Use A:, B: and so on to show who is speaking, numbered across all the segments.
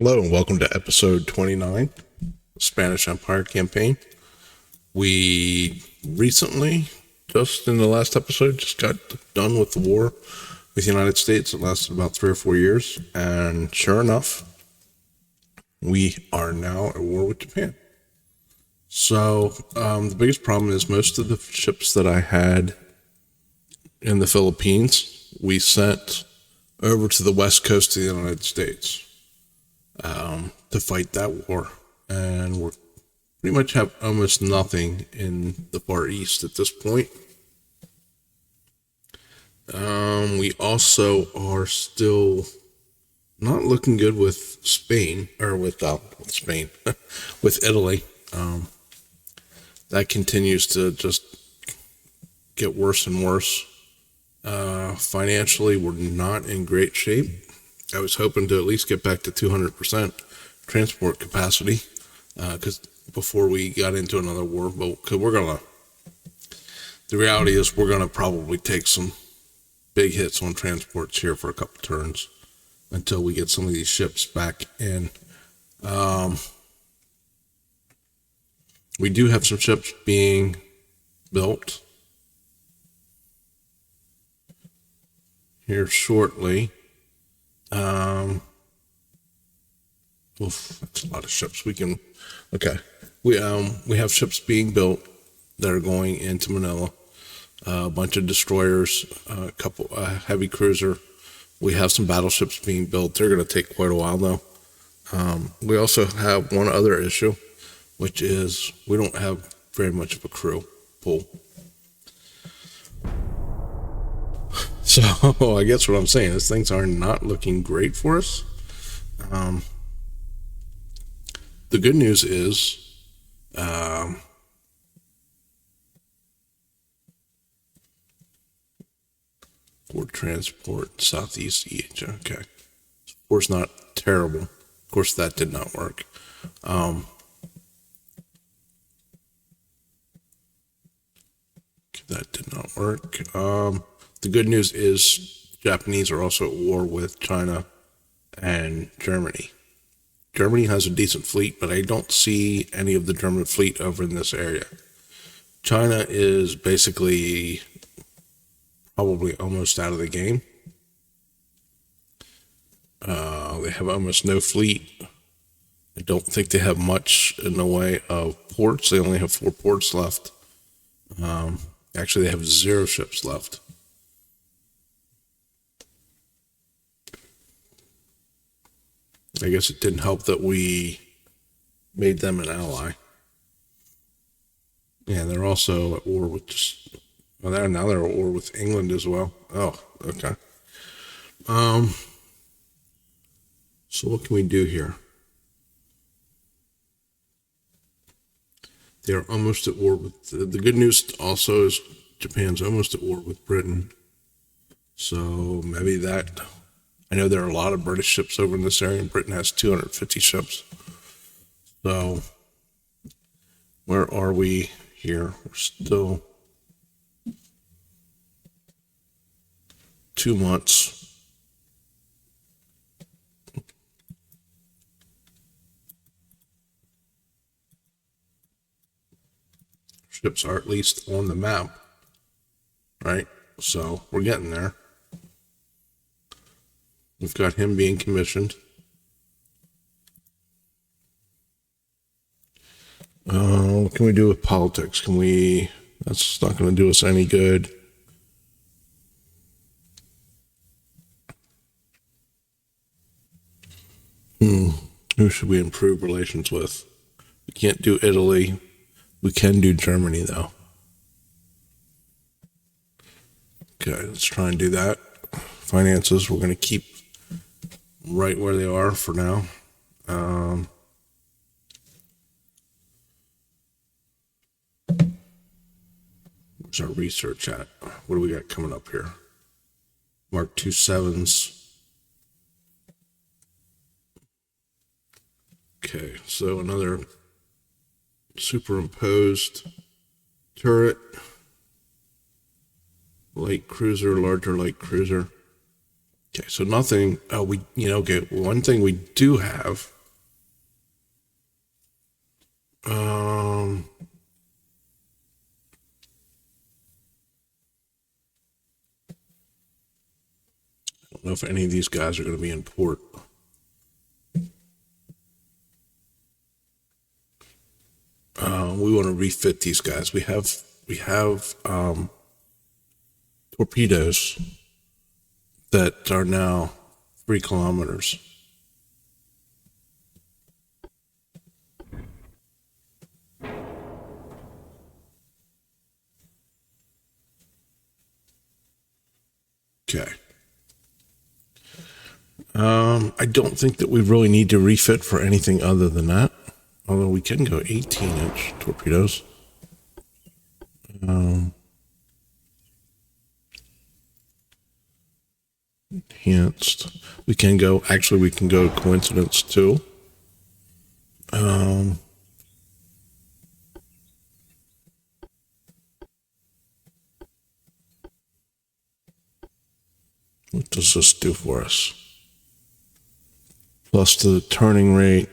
A: Hello and welcome to episode 29, Spanish Empire Campaign. We recently, just in the last episode, just got done with the war with the United States. It lasted about 3 or 4 years, and sure enough, we are now at war with Japan. So the biggest problem is most of the ships that I had in the Philippines, we sent over to the west coast of the United States to fight that war, and we're pretty much have almost nothing in the Far East at this point. We also are still not looking good with Spain, or with Spain, with Italy. That continues to just get worse and worse. Financially, we're not in great shape. I was hoping to at least get back to 200% transport capacity, because before we got into another war, but the reality is we're gonna probably take some big hits on transports here for a couple turns until we get some of these ships back in. We do have some ships being built here shortly. That's a lot of ships. We have ships being built that are going into Manila. A bunch of destroyers, a couple heavy cruiser. We have some battleships being built. They're going to take quite a while though. We also have one other issue, which is we don't have very much of a crew pool. So I guess what I'm saying is things are not looking great for us. The good news is, for transport, Southeast Asia. Okay. Of course, not terrible. Of course, that did not work. That did not work. The good news is Japanese are also at war with China and Germany. Germany has a decent fleet, but I don't see any of the German fleet over in this area. China is basically probably almost out of the game. They have almost no fleet. I don't think they have much in the way of ports. They only have 4 ports left. Actually, they have 0 ships left. I guess it didn't help that we made them an ally. Yeah, they're also at war with they're at war with England as well. Oh, okay. So what can we do here? They're almost at war with, the good news also is Japan's almost at war with Britain. So maybe that, I know there are a lot of British ships over in this area, and Britain has 250 ships. So where are we here? We're still 2 months. Ships are at least on the map, right? So we're getting there. We've got him being commissioned. What can we do with politics? That's not going to do us any good. Who should we improve relations with? We can't do Italy. We can do Germany, though. Okay, let's try and do that. Finances, we're going to keep right where they are for now. Where's our research at? What do we got coming up here? Mark 2.7s. Okay, so another superimposed turret, light cruiser, larger light cruiser. Okay, so nothing, okay, one thing we do have, I don't know if any of these guys are going to be in port. We want to refit these guys. We have torpedoes that are now 3 kilometers. Okay. I don't think that we really need to refit for anything other than that. Although we can go 18-inch torpedoes. Enhanced. We can go coincidence too. What does this do for us? Plus the turning rate,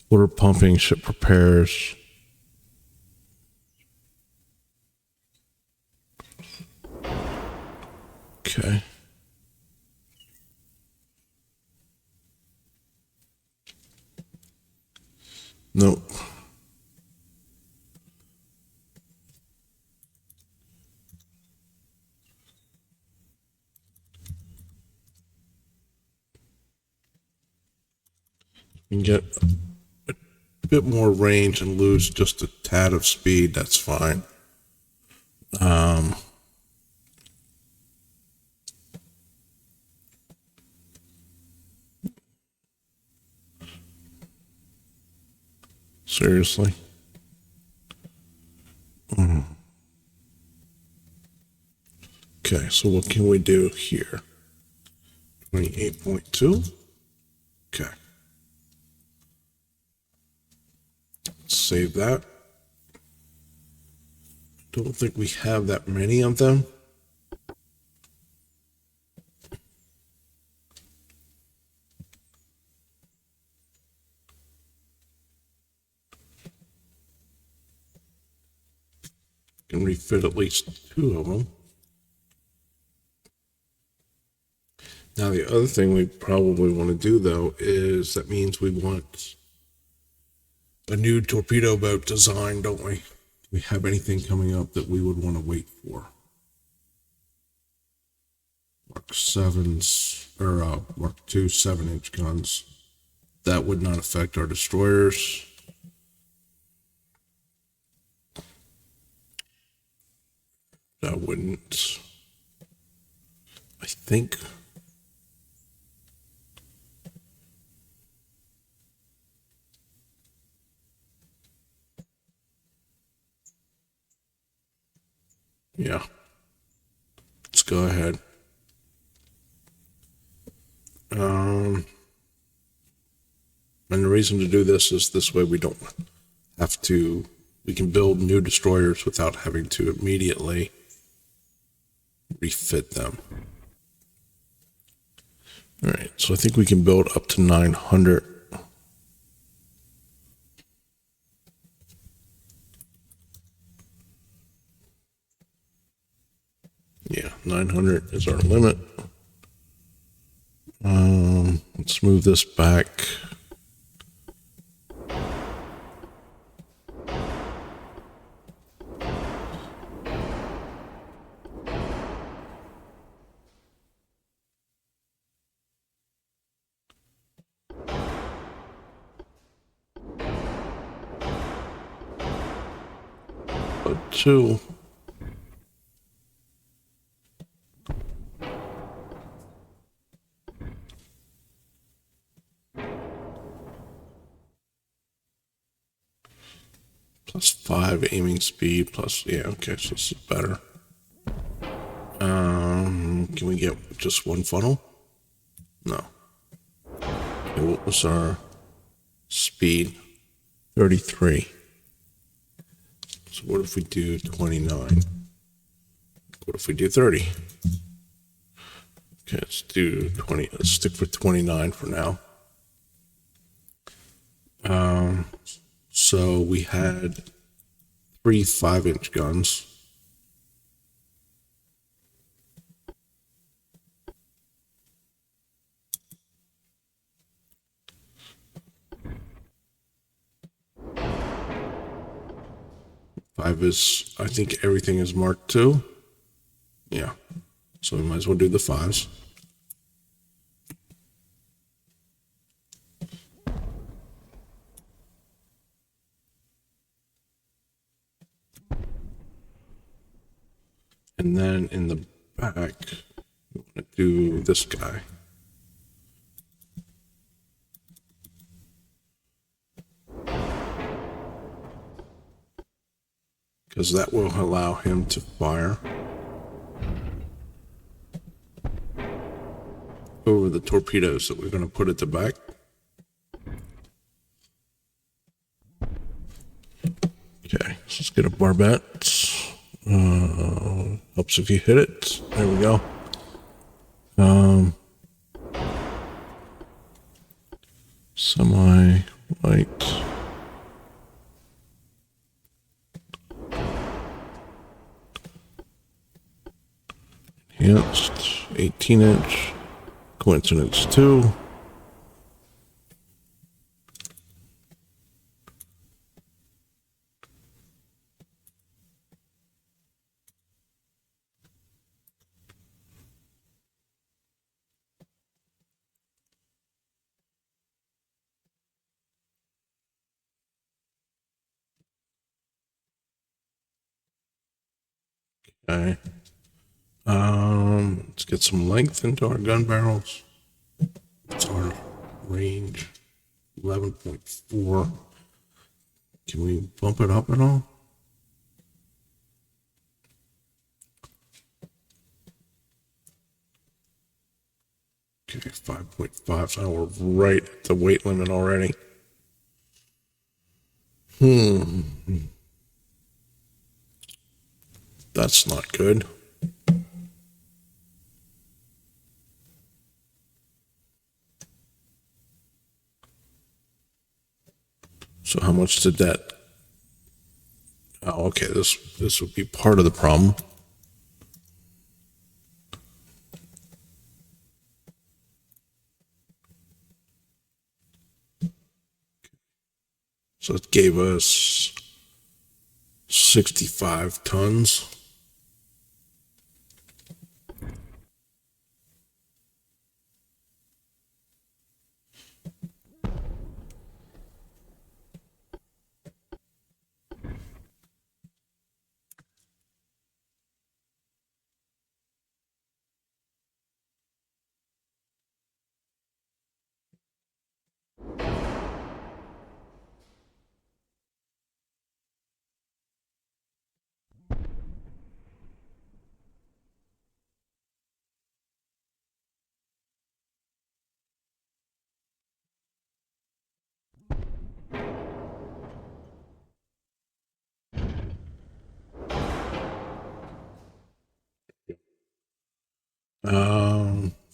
A: water pumping, ship repairs. Okay. Nope. You can get a bit more range and lose just a tad of speed. That's fine. Seriously. Okay, so what can we do here? 28.2. Okay. Let's save that. Don't think we have that many of them. Can refit at least 2 of them. Now, the other thing we probably want to do, though, is that means we want a new torpedo boat design, don't we? Do we have anything coming up that we would want to wait for? Mark 7s, or Mark 2 7-inch guns. That would not affect our destroyers. That wouldn't. I think. Yeah. Let's go ahead. And the reason to do this is this way we don't have to, we can build new destroyers without having to immediately refit them. All right, so I think we can build up to 900. Yeah, 900 is our limit. Let's move this back. But 2. Plus 5 aiming speed, plus, yeah, okay, so this is better. Can we get just 1 funnel? No. Okay, what was our speed? 33. So what if we do 29? What if we do 30? Okay, let's do 20. Let's stick with 29 for now. So we had 3 5-inch guns. Five is, I think everything is marked 2. Yeah. So we might as well do the 5s. And then in the back, we want to do this guy. Because that will allow him to fire over the torpedoes that we're going to put at the back. Okay, so let's get a barbette. Helps if you hit it. There we go. Semi-light. Enhanced 18-inch. Coincidence 2. Okay. Let's get some length into our gun barrels. What's our range? 11.4. Can we bump it up at all? Okay, 5.5. So we're right at the weight limit already. That's not good. So how much did that? Oh, okay. This would be part of the problem. So it gave us 65 tons.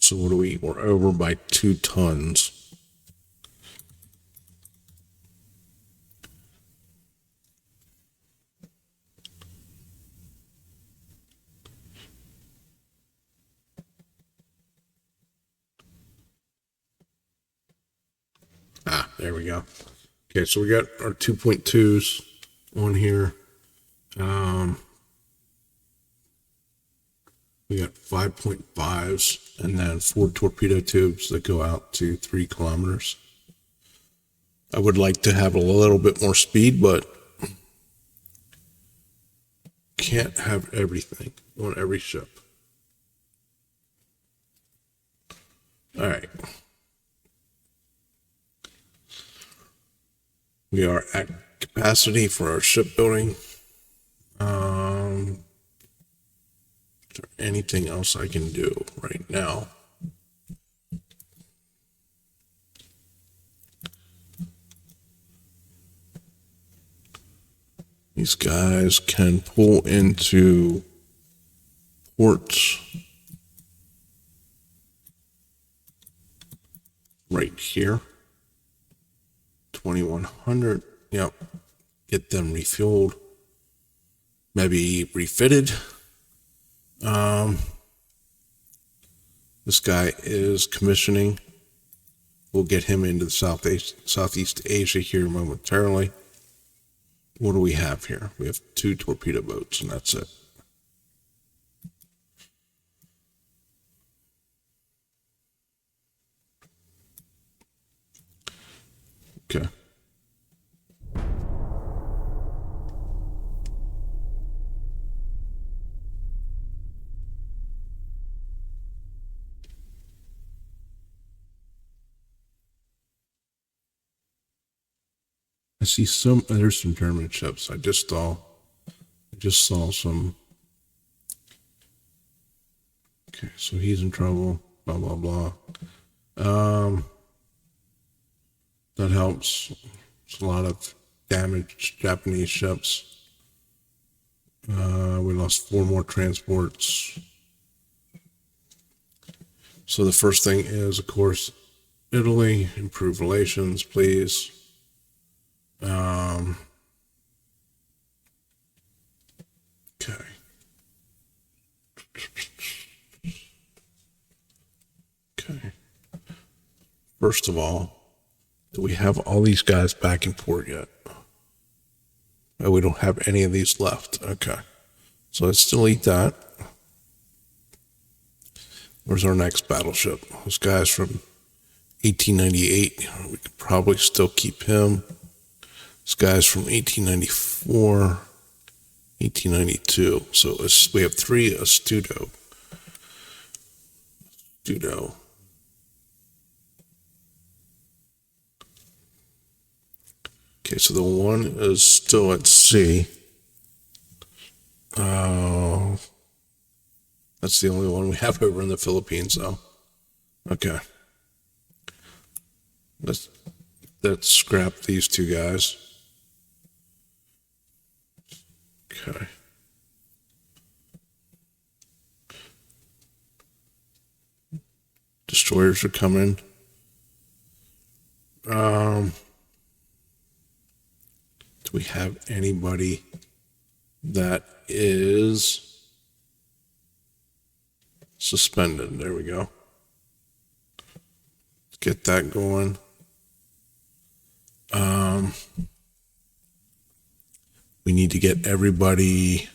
A: So what do we're over by 2 tons. There we go. Okay, so we got our 2.2s on here. We got 5.5s and then 4 torpedo tubes that go out to 3 kilometers. I would like to have a little bit more speed, but can't have everything on every ship. All right. We are at capacity for our shipbuilding. Is there anything else I can do right now? These guys can pull into ports. right here. 2100. Yep. Get them refueled. Maybe refitted. This guy is commissioning. We'll get him into the Southeast Asia here momentarily. What do we have here? We have 2 torpedo boats, and that's it. Okay. I see there's some German ships. I just saw some. Okay, so he's in trouble, blah, blah, blah. That helps. It's a lot of damaged Japanese ships. We lost 4 more transports. So the first thing is, of course, Italy, improve relations, please. Okay. Okay. First of all, do we have all these guys back in port yet? Oh, we don't have any of these left. Okay. So let's delete that. Where's our next battleship? This guy's from 1898. We could probably still keep him. This guy's from 1894, 1892. So we have 3 Astuto. Okay, so the one is still at sea. That's the only one we have over in the Philippines, though. Okay. Let's scrap these 2 guys. Okay. Destroyers are coming. Do we have anybody that is suspended? There we go. Let's get that going. We need to get everybody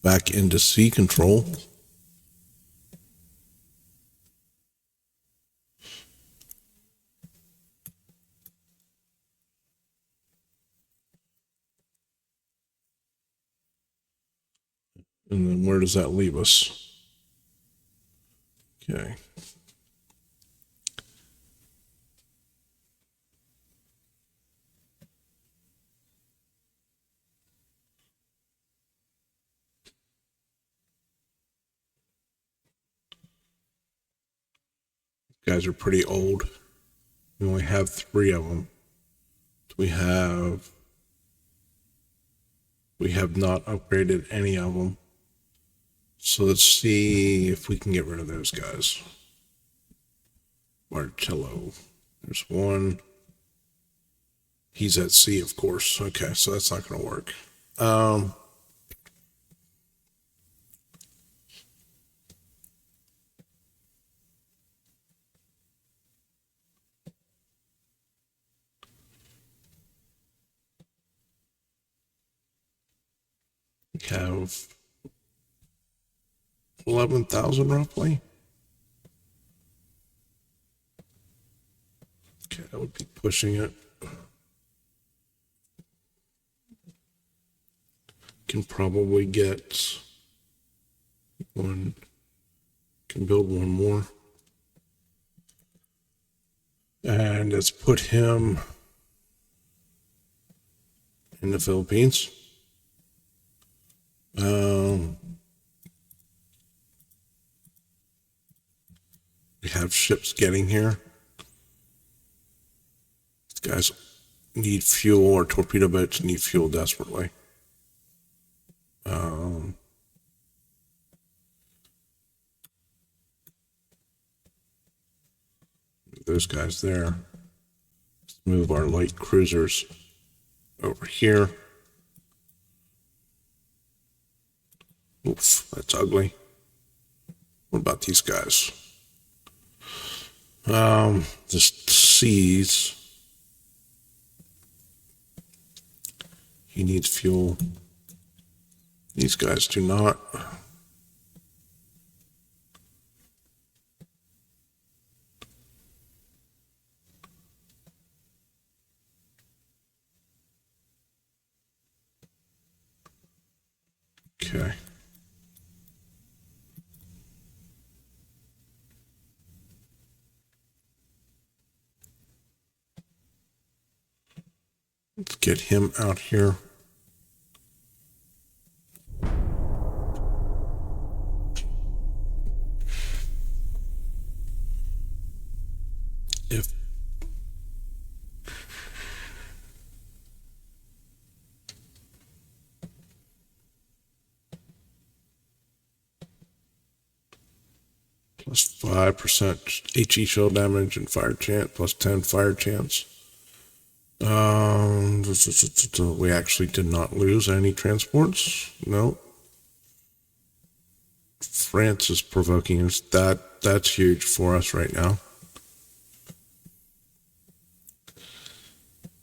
A: back into sea control. And then where does that leave us? Okay. Guys are pretty old. We only have 3 of them. We have not upgraded any of them. So let's see if we can get rid of those guys. Marcello. There's one. He's at sea, of course. Okay, so that's not going to work. We have 11,000 roughly. Okay, that would be pushing it. Can probably get one, can build one more. And let's put him in the Philippines. We have ships getting here. These guys need fuel, or torpedo boats need fuel desperately. those guys there. Let's move our light cruisers over here. Oof, that's ugly. What about these guys? Just seas. He needs fuel. These guys do not. Okay. Let's get him out here. If plus 5% HE shell damage and fire chance, plus 10 fire chance. We actually did not lose any transports. No. France is provoking us. That's huge for us right now.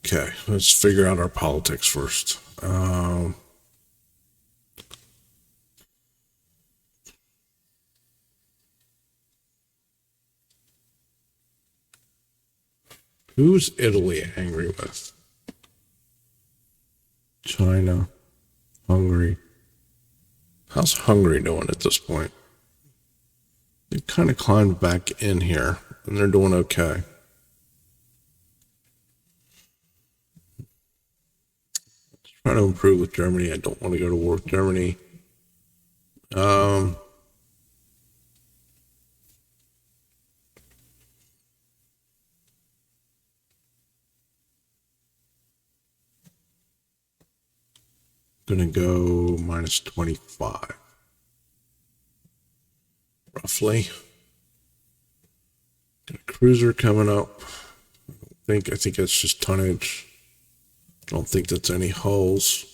A: Okay, let's figure out our politics first. Who's Italy angry with? China, Hungary. How's Hungary doing at this point? They've kind of climbed back in here, and they're doing okay. Let's try to improve with Germany. I don't want to go to war with Germany. Gonna go minus 25. Roughly. Got a cruiser coming up. I think that's just tonnage. I don't think that's any hulls.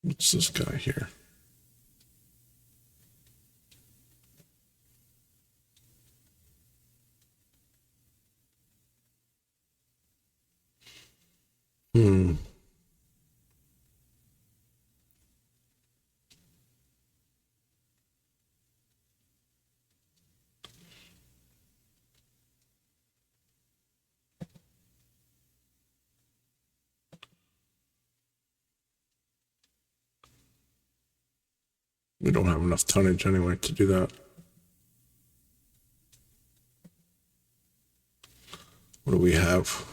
A: What's this guy here? We don't have enough tonnage anyway to do that. What do we have?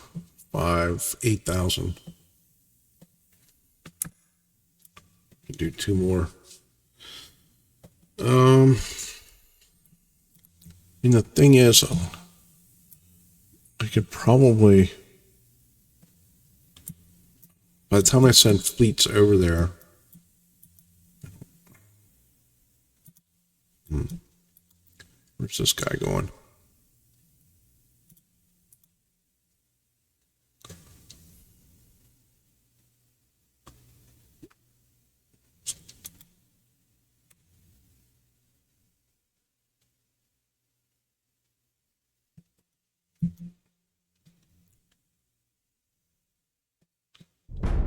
A: 8,000. Do 2 more. I mean, the thing is, I could probably, by the time I send fleets over there, where's this guy going?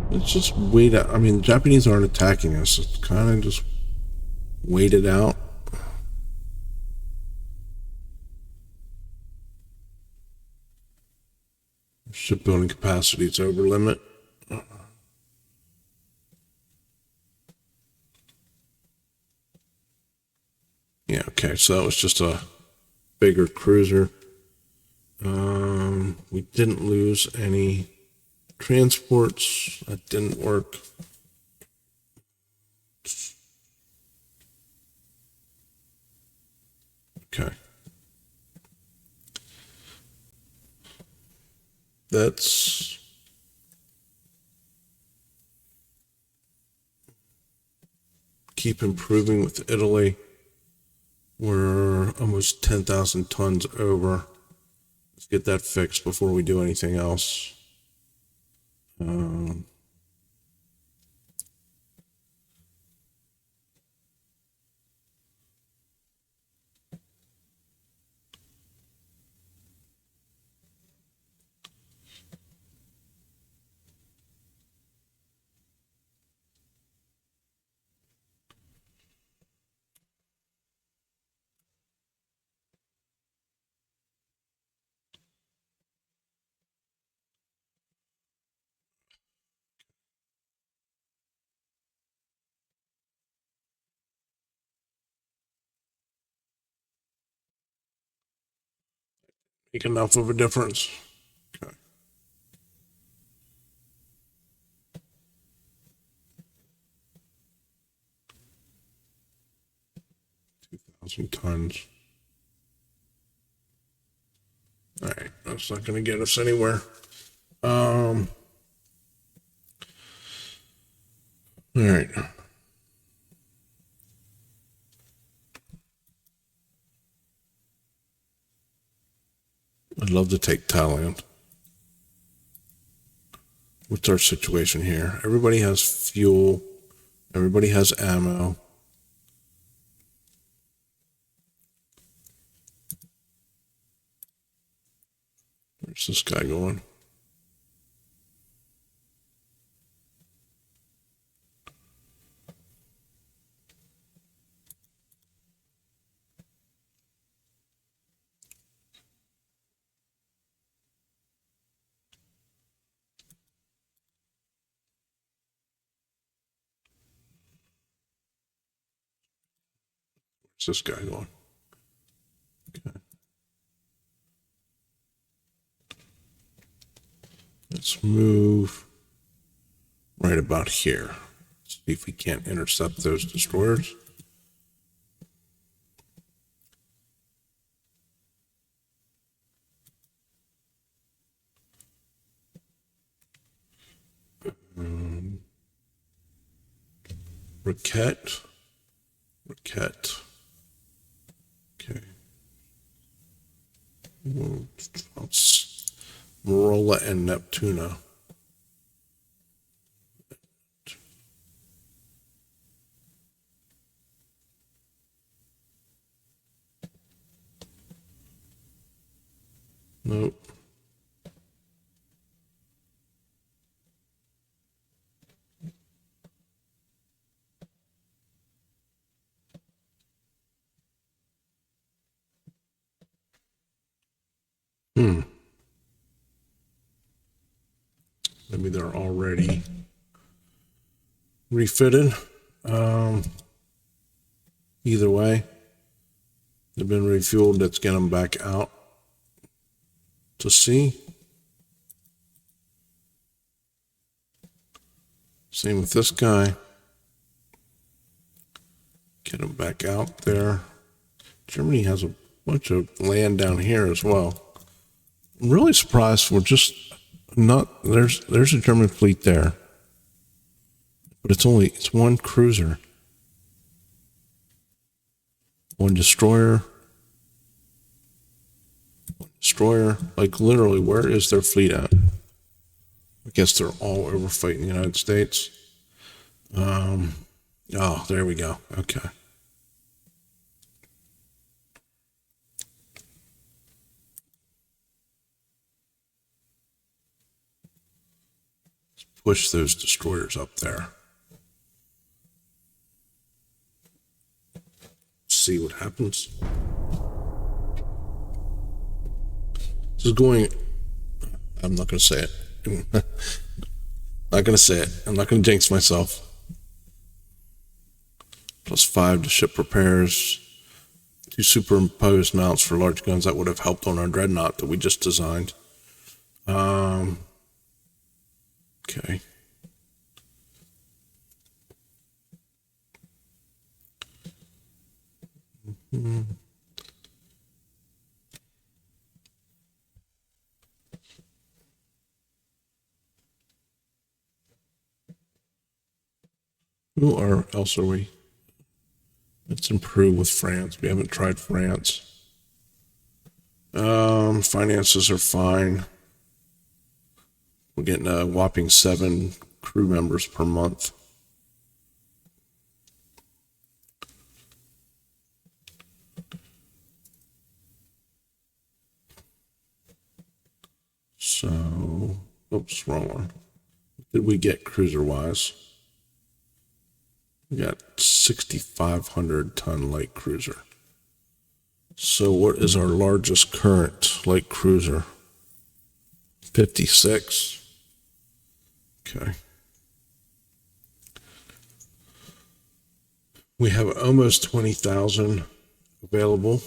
A: Let's just wait out. I mean, the Japanese aren't attacking us. It's kind of just wait it out. Shipbuilding capacity is over limit. Yeah, okay, so that was just a bigger cruiser. We didn't lose any transports. That didn't work. Okay. That's keep improving with Italy. We're almost 10,000 tons over. Let's get that fixed before we do anything else. Make enough of a difference. Okay. 2,000 tons. All right, that's not going to get us anywhere. All right. I'd love to take Thailand. What's our situation here? Everybody has fuel. Everybody has ammo. Where's this guy going? Where's this guy going? Okay. Let's move right about here. See if we can't intercept those destroyers. Roquette. Okay. Marola and Neptuna. Nope. Maybe they're already refitted. Either way, they've been refueled. Let's get them back out to sea. Same with this guy. Get him back out there. Germany has a bunch of land down here as well. I'm really surprised we're just not, there's a German fleet there. But it's one cruiser. One destroyer. Like literally, where is their fleet at? I guess they're all over fighting the United States. Oh, there we go. Okay. Let's push those destroyers up there. See what happens. This is going. I'm not going to say it. Not going to say it. I'm not going to jinx myself. +5 to ship repairs. 2 superimposed mounts for large guns. That would have helped on our Dreadnought that we just designed. Okay. Who else are we? Let's improve with France. We haven't tried France. Finances are fine. We're getting a whopping 7 crew members per month. So, oops, wrong one. What did we get cruiser-wise? We got 6,500 ton light cruiser. So what is our largest current light cruiser? 56. Okay. We have almost 20,000 available.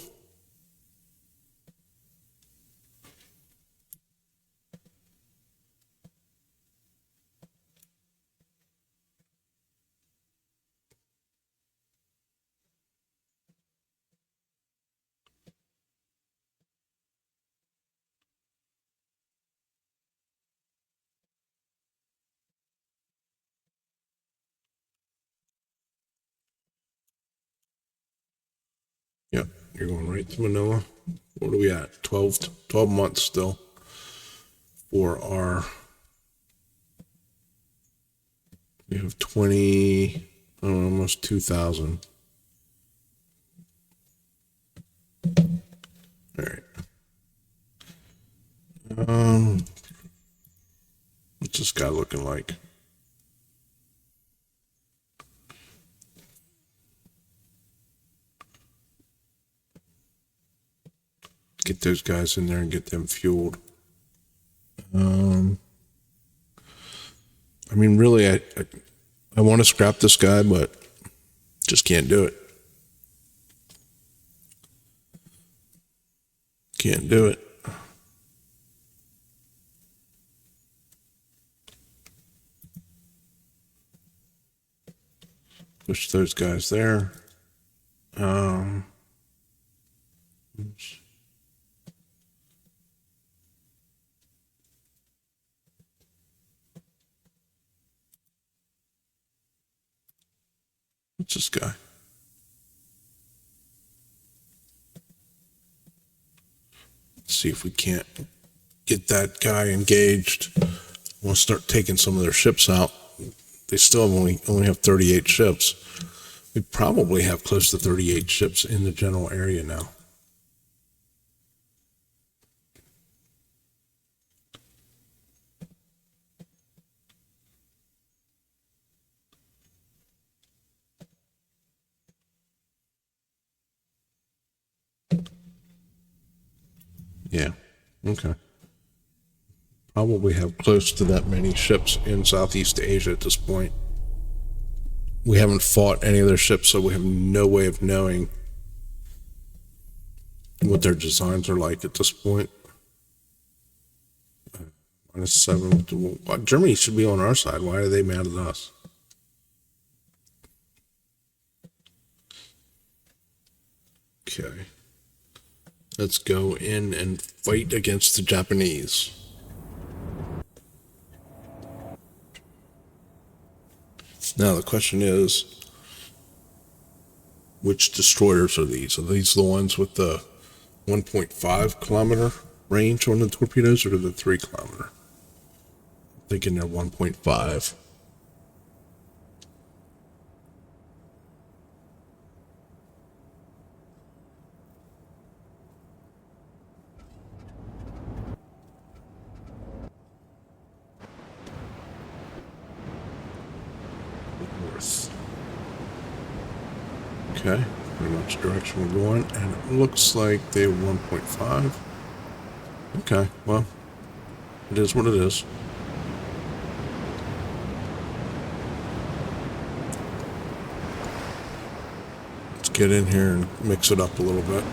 A: Yep, you're going right to Manila. What are we at? 12 months still for our. We have 20, almost 2,000. All right. What's this guy looking like? Get those guys in there and get them fueled. I mean, really, I want to scrap this guy, but just can't do it. Can't do it. Push those guys there. Oops. What's this guy? Let's see if we can't get that guy engaged. We'll start taking some of their ships out. They still only have 38 ships. We probably have close to 38 ships in the general area now. Yeah, okay. Probably have close to that many ships in Southeast Asia at this point. We haven't fought any of their ships, so we have no way of knowing what their designs are like at this point. -7. Germany should be on our side. Why are they mad at us? Okay. Let's go in and fight against the Japanese. Now the question is, which destroyers are these? Are these the ones with the 1.5 kilometer range on the torpedoes, or the 3 kilometer? I'm thinking they're 1.5. North. Okay, pretty much the direction we're going, and it looks like they were 1.5. Okay, well, it is what it is. Let's get in here and mix it up a little bit.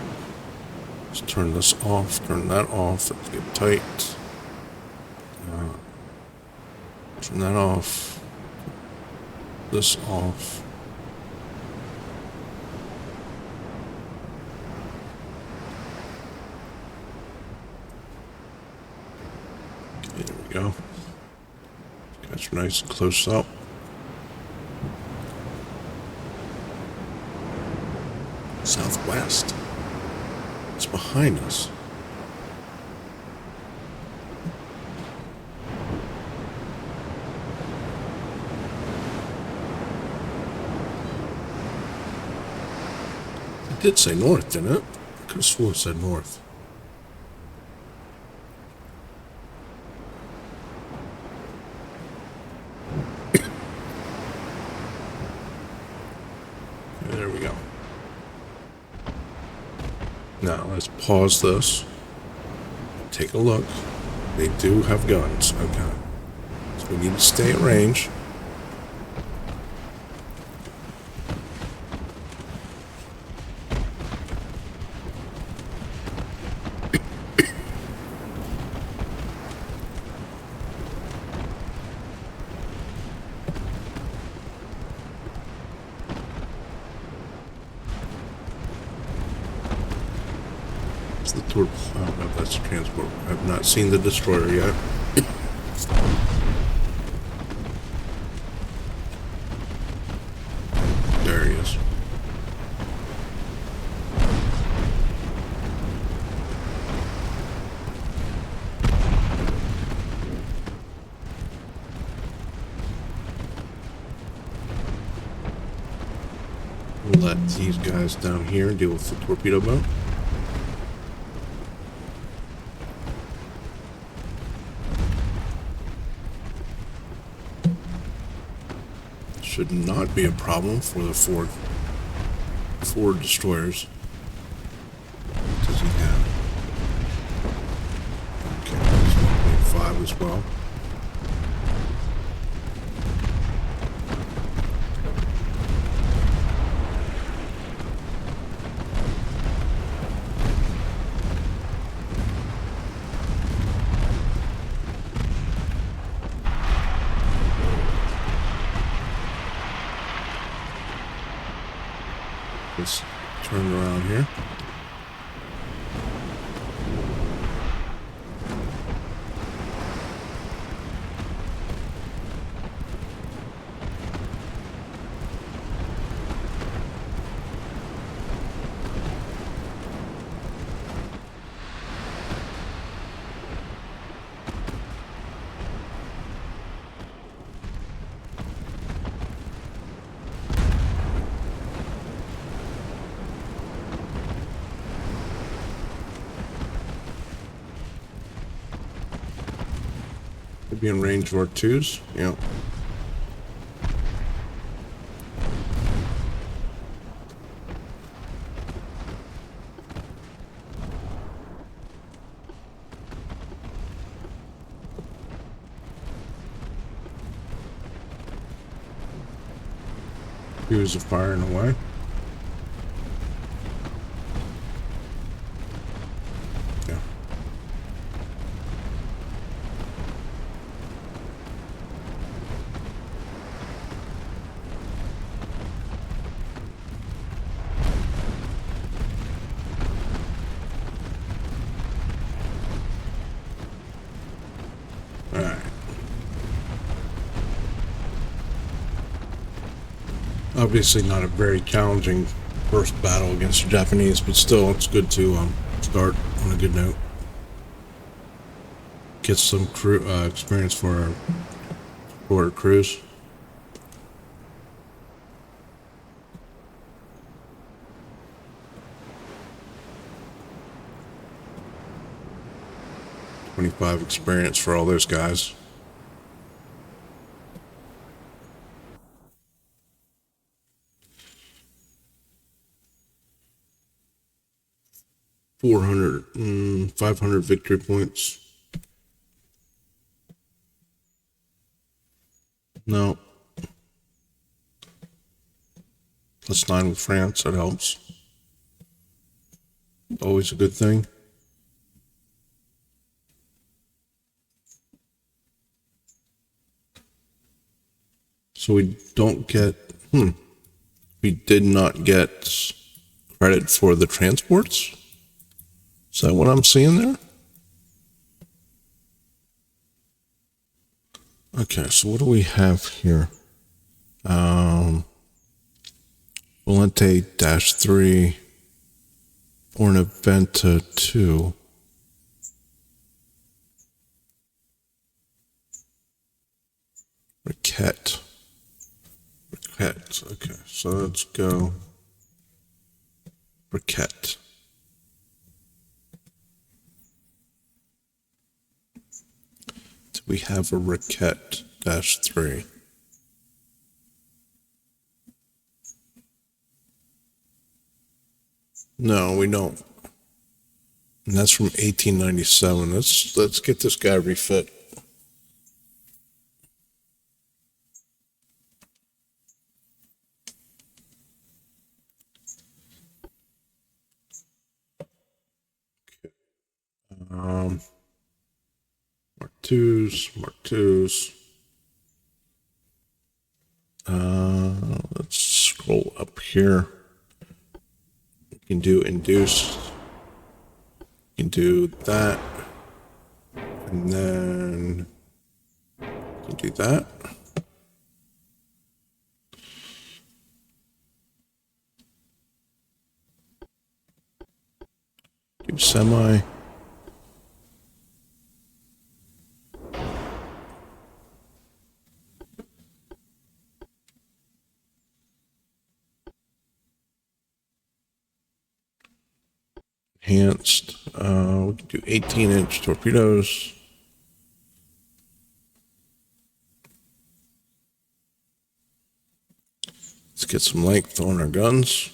A: Let's turn this off, turn that off. Let's get tight. Turn that off. This off. Okay, there we go. Guys are nice and close up. what's behind us. It did say north, didn't it? I could have sworn it said north. There we go. Now let's pause this. Take a look. They do have guns. Okay. So we need to stay at range. The torp. Oh no, that's a transport. I've not seen the destroyer yet. There he is. We'll let these guys down here deal with the torpedo boat. Should not be a problem for the four destroyers. What does he have? Okay, there's 1.5 as well. Let's turn around here. Could be in range of our twos. Yeah. Twos are firing away. Yeah. Alright. Obviously not a very challenging first battle against the Japanese, but still it's good to start on a good note. Get some crew experience for our crews. $25 experience for all those guys. $400, 500 victory points. No. +9 with France, that helps. Always a good thing. So we don't get, we did not get credit for the transports? Is that what I'm seeing there? Okay, so what do we have here? Volante -3, or an event to 2. Raquette. Okay, so let's go Raquette. Do we have a Raquette -3? No, we don't. And that's from 1897. Let's get this guy refit. Mark twos. Let's scroll up here. We can do induce. We can do that. And then we can do that. Do semi. Enhanced. We can do 18-inch torpedoes. Let's get some length on our guns.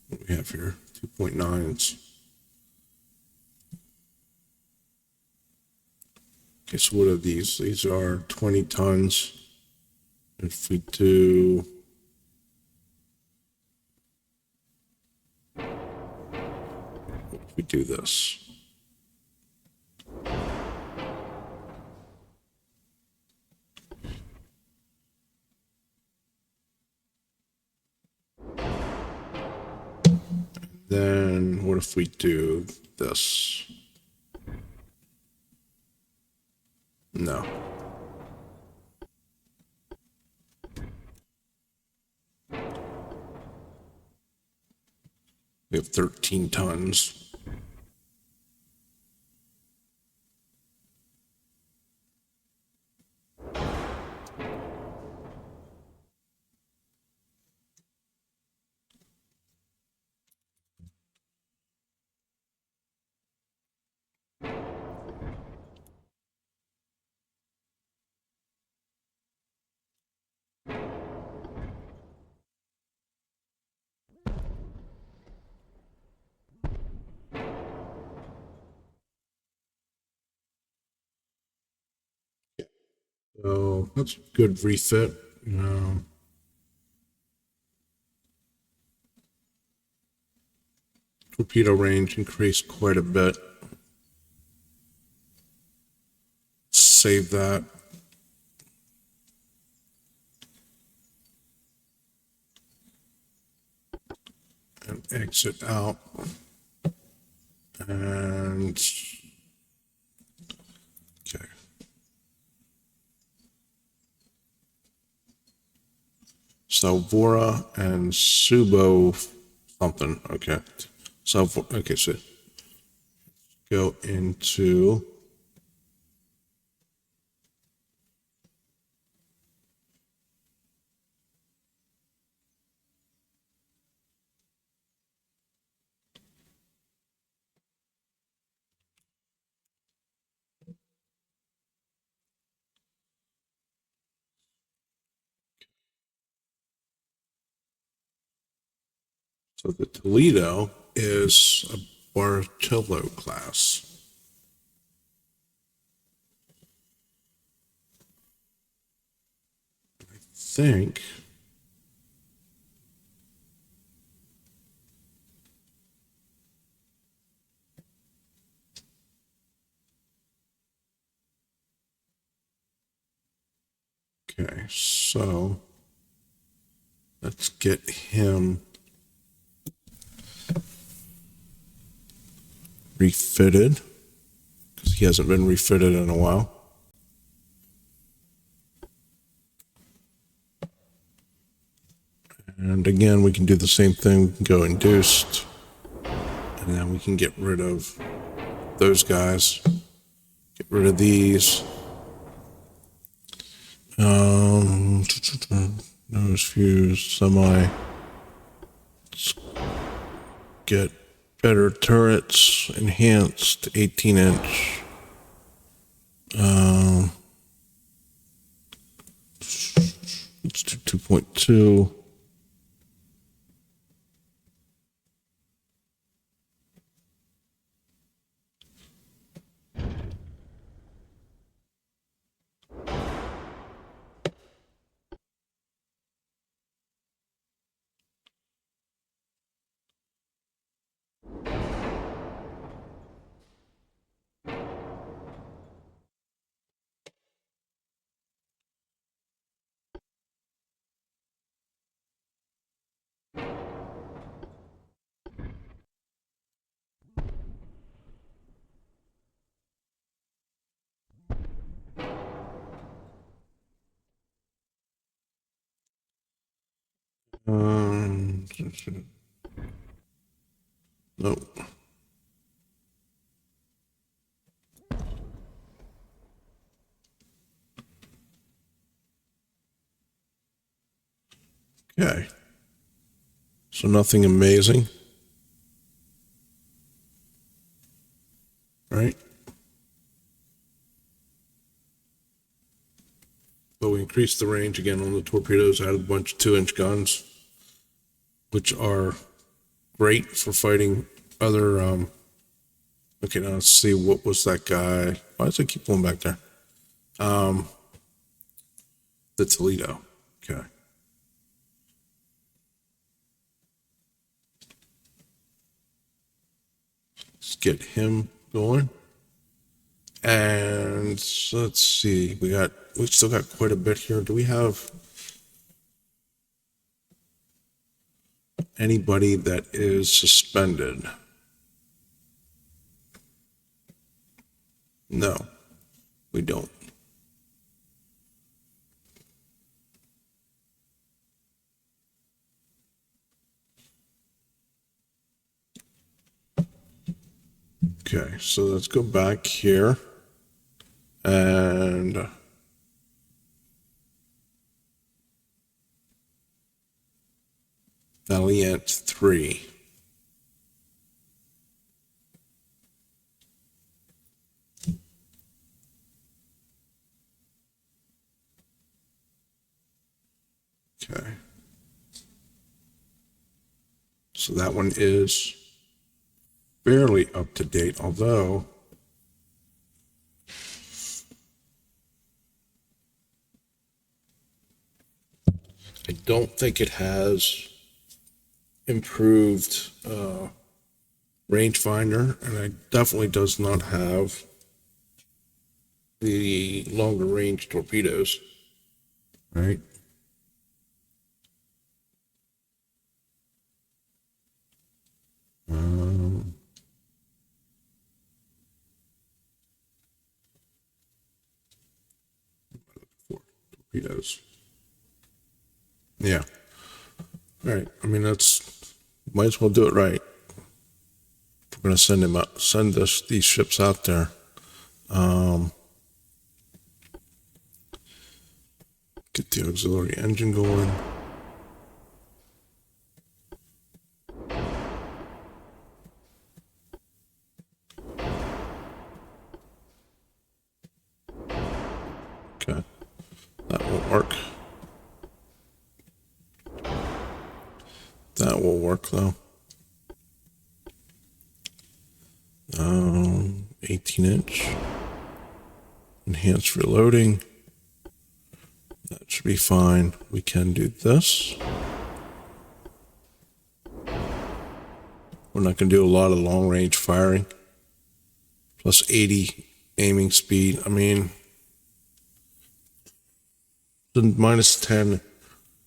A: What do we have here? 2.9s. Okay, so what are these? These are 20 tons. If we do... If we do this. Then what if we do this? No. We have 13 tons. So that's a good refit. Torpedo range increased quite a bit. Save that. And exit out. And okay. Salvora and Subo something. Okay. Okay, so go into so the Toledo is a Bartillo class. I think okay, so let's get him refitted because he hasn't been refitted in a while. And again, we can do the same thing. We can go induced. And then we can get rid of those guys. Get rid of these. Nose fuse, semi. Let's get better turrets, enhanced 18-inch. Let's do 2.2. Nope. Okay. So nothing amazing. Right? But we increased the range again on the torpedoes, added a bunch of 2-inch guns, which are great for fighting other. Okay, now let's see, what was that guy? Why does it keep going back there? The Toledo. Okay. Let's get him going. And let's see, we still got quite a bit here. Do we have anybody that is suspended? No, we don't. Okay, so let's go back here and Valiant 3. Okay. So that one is fairly up to date, although I don't think it has improved rangefinder, and it definitely does not have the longer range torpedoes. Right? Torpedoes. Yeah. All right. I mean, might as well do it right. We're going to send these ships out there. Get the auxiliary engine going. Okay. That won't work. That will work though. 18-inch. Enhanced reloading. That should be fine. We can do this. We're not going to do a lot of long range firing. Plus 80 aiming speed. I mean, the minus 10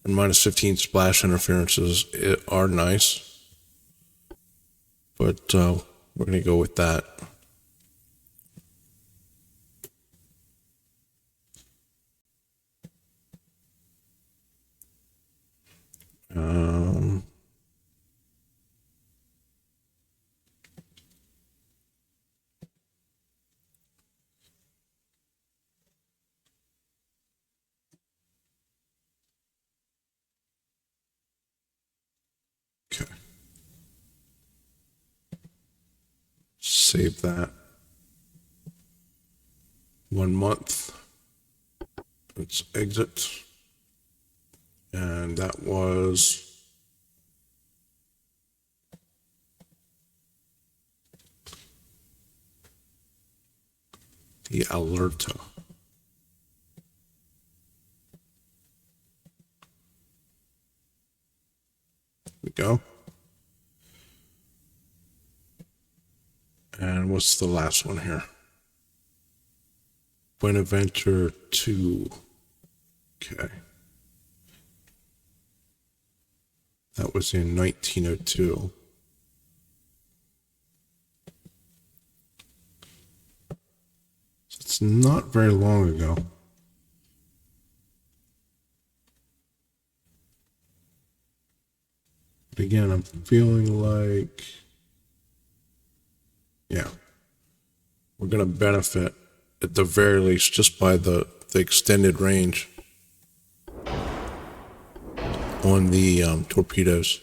A: and minus 15 splash interferences are nice. But we're going to go with that. save that. 1 month. Let's exit. And that was the Alerta. There we go. And what's the last one here? Buenaventure 2. Okay. That was in 1902. So it's not very long ago. But again, I'm feeling like, yeah, we're going to benefit at the very least just by the extended range on the torpedoes.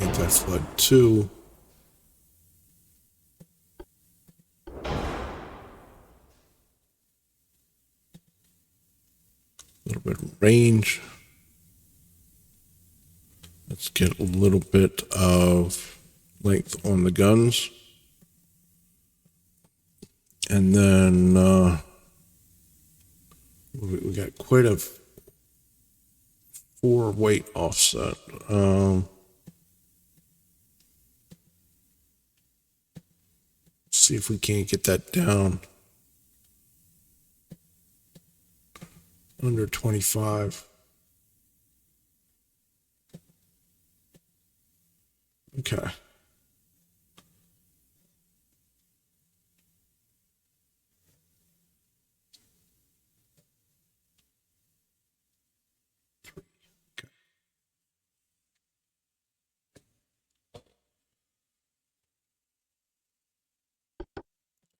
A: Anti-flood 2. A little bit of range. Let's get a little bit of length on the guns. And then we got quite a 4-weight offset. See if we can't get that down under 25. Okay.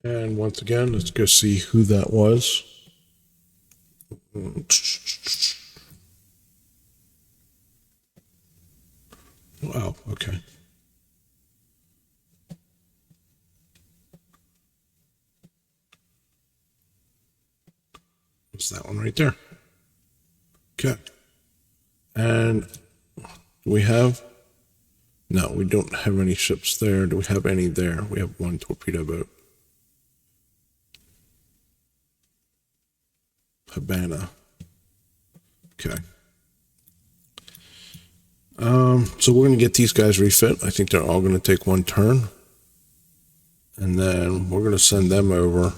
A: And once again, let's go see who that was. Wow, okay. What's that one right there? Okay. And do we have? No, we don't have any ships there. Do we have any there? We have one torpedo boat. Habana. Okay. So we're going to get these guys refit. I think they're all going to take 1 turn. And then we're going to send them over.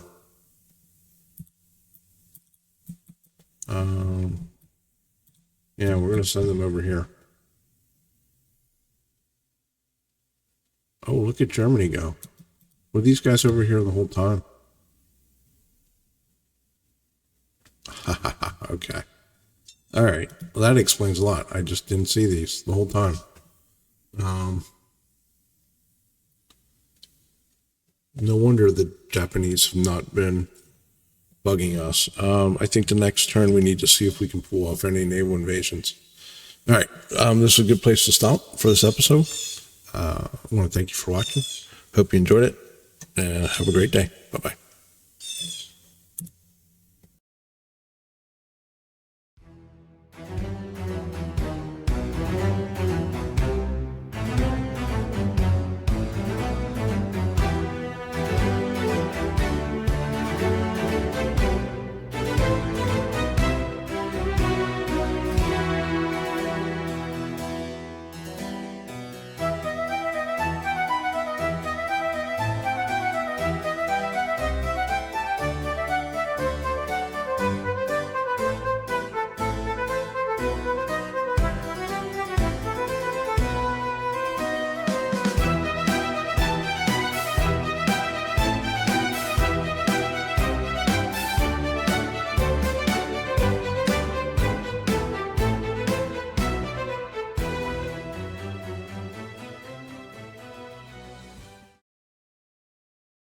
A: Yeah, we're going to send them over here. Oh, look at Germany go. Were these guys over here the whole time? Okay. All right. Well, that explains a lot. I just didn't see these the whole time. No wonder the Japanese have not been bugging us. I think the next turn we need to see if we can pull off any naval invasions. All right. This is a good place to stop for this episode. I want to thank you for watching. Hope you enjoyed it, and have a great day. Bye-bye.